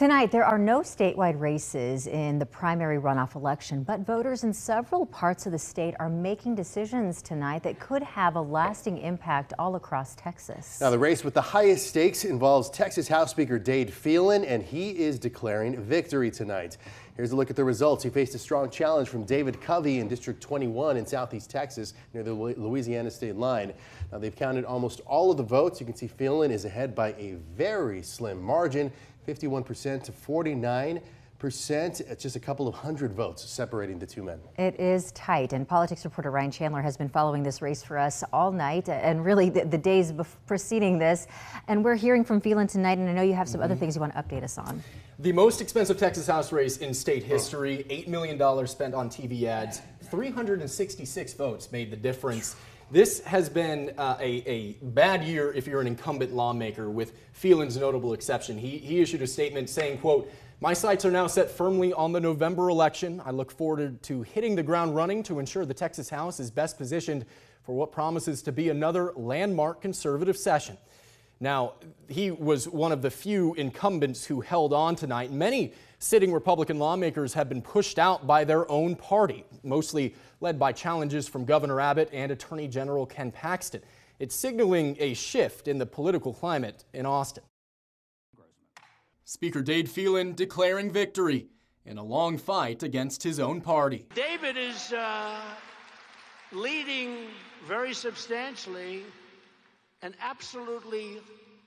Tonight, there are no statewide races in the primary runoff election, but voters in several parts of the state are making decisions tonight that could have a lasting impact all across Texas. Now, the race with the highest stakes involves Texas House Speaker Dade Phelan, and he is declaring victory tonight. Here's a look at the results. He faced a strong challenge from David Covey in District 21 in southeast Texas near the Louisiana state line. Now, they've counted almost all of the votes. You can see Phelan is ahead by a very slim margin, 51% to 49%. It's just a couple of hundred votes separating the two men. It is tight, and politics reporter Ryan Chandler has been following this race for us all night and really the days preceding this. And we're hearing from Phelan tonight, and I know you have some other things you want to update us on. The most expensive Texas House race in state history, $8 million spent on TV ads, 366 votes made the difference. This has been a bad year if you're an incumbent lawmaker, with Phelan's notable exception. He issued a statement saying, quote, "My sights are now set firmly on the November election. I look forward to hitting the ground running to ensure the Texas House is best positioned for what promises to be another landmark conservative session." Now, he was one of the few incumbents who held on tonight. Many sitting Republican lawmakers have been pushed out by their own party, mostly led by challenges from Governor Abbott and Attorney General Ken Paxton. It's signaling a shift in the political climate in Austin. Speaker Dade Phelan declaring victory in a long fight against his own party. David is leading very substantially, an absolutely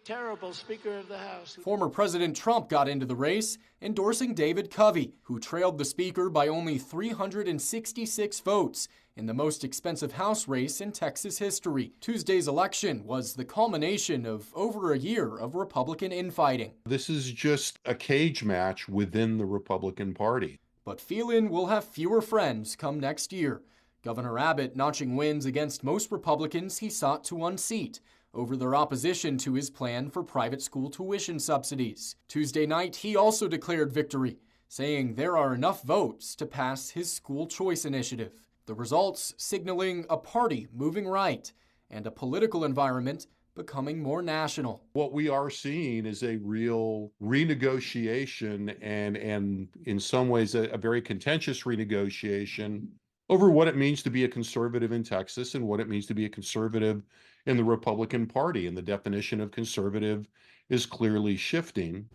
terrible Speaker of the House. Former President Trump got into the race, endorsing David Covey, who trailed the Speaker by only 366 votes in the most expensive House race in Texas history. Tuesday's election was the culmination of over a year of Republican infighting. This is just a cage match within the Republican Party. But Phelan will have fewer friends come next year. Governor Abbott notching wins against most Republicans he sought to unseat over their opposition to his plan for private school tuition subsidies. Tuesday night, he also declared victory, saying there are enough votes to pass his school choice initiative. The results signaling a party moving right and a political environment becoming more national. What we are seeing is a real renegotiation and in some ways a very contentious renegotiation over what it means to be a conservative in Texas and what it means to be a conservative in the Republican Party. And the definition of conservative is clearly shifting.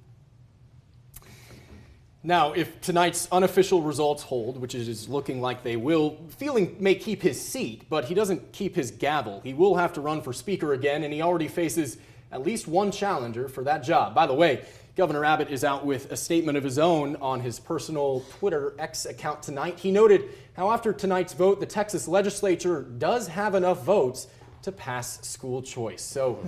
Now, if tonight's unofficial results hold, which is looking like they will, Phelan may keep his seat, but he doesn't keep his gavel. He will have to run for Speaker again, and he already faces at least one challenger for that job. By the way, Governor Abbott is out with a statement of his own on his personal Twitter X account tonight. He noted how after tonight's vote, the Texas legislature does have enough votes to pass school choice. So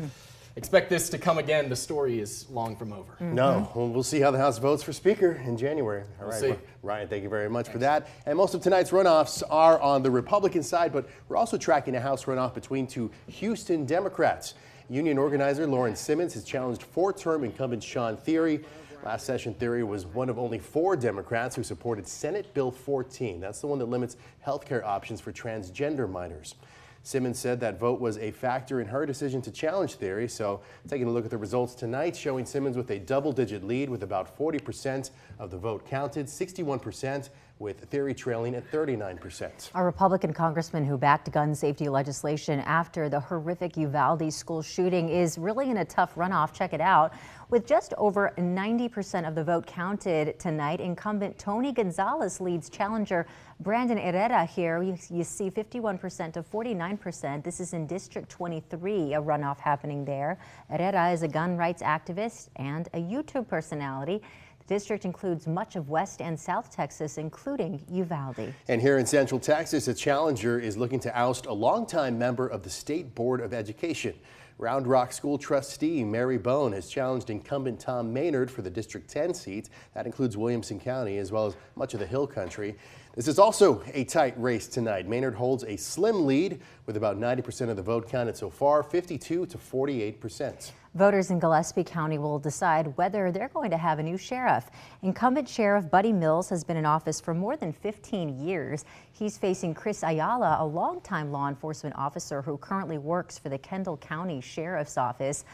expect this to come again. The story is long from over. No, well, we'll see how the House votes for Speaker in January. All right, see. Ryan, thank you very much for that. And most of tonight's runoffs are on the Republican side, but we're also tracking a House runoff between two Houston Democrats. Union organizer Lauren Simmons has challenged four-term incumbent Sean Thierry. Last session, Thierry was one of only 4 Democrats who supported Senate Bill 14. That's the one that limits health care options for transgender minors. Simmons said that vote was a factor in her decision to challenge Thierry. So taking a look at the results tonight, showing Simmons with a double-digit lead with about 40% of the vote counted, 61%, with Thierry trailing at 39%. A Republican congressman who backed gun safety legislation after the horrific Uvalde school shooting is really in a tough runoff. Check it out. With just over 90% of the vote counted tonight, incumbent Tony Gonzalez leads challenger Brandon Herrera here. You see 51% to 49%. This is in District 23, a runoff happening there. Herrera is a gun rights activist and a YouTube personality. The district includes much of West and South Texas, including Uvalde. And here in Central Texas, a challenger is looking to oust a longtime member of the State Board of Education. Round Rock School trustee Mary Bone has challenged incumbent Tom Maynard for the District 10 seat. That includes Williamson County as well as much of the Hill Country. This is also a tight race tonight. Maynard holds a slim lead with about 90% of the vote counted so far, 52 to 48%. Voters in Gillespie County will decide whether they're going to have a new sheriff. Incumbent Sheriff Buddy Mills has been in office for more than 15 years. He's facing Chris Ayala, a longtime law enforcement officer who currently works for the Kendall County Sheriff's Office.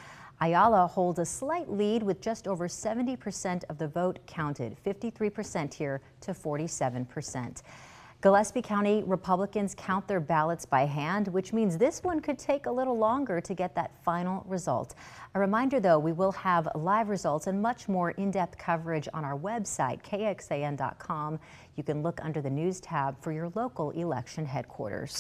Ayala holds a slight lead with just over 70% of the vote counted, 53% here to 47%. Gillespie County Republicans count their ballots by hand, which means this one could take a little longer to get that final result. A reminder, though, we will have live results and much more in-depth coverage on our website, kxan.com. You can look under the News tab for your local election headquarters.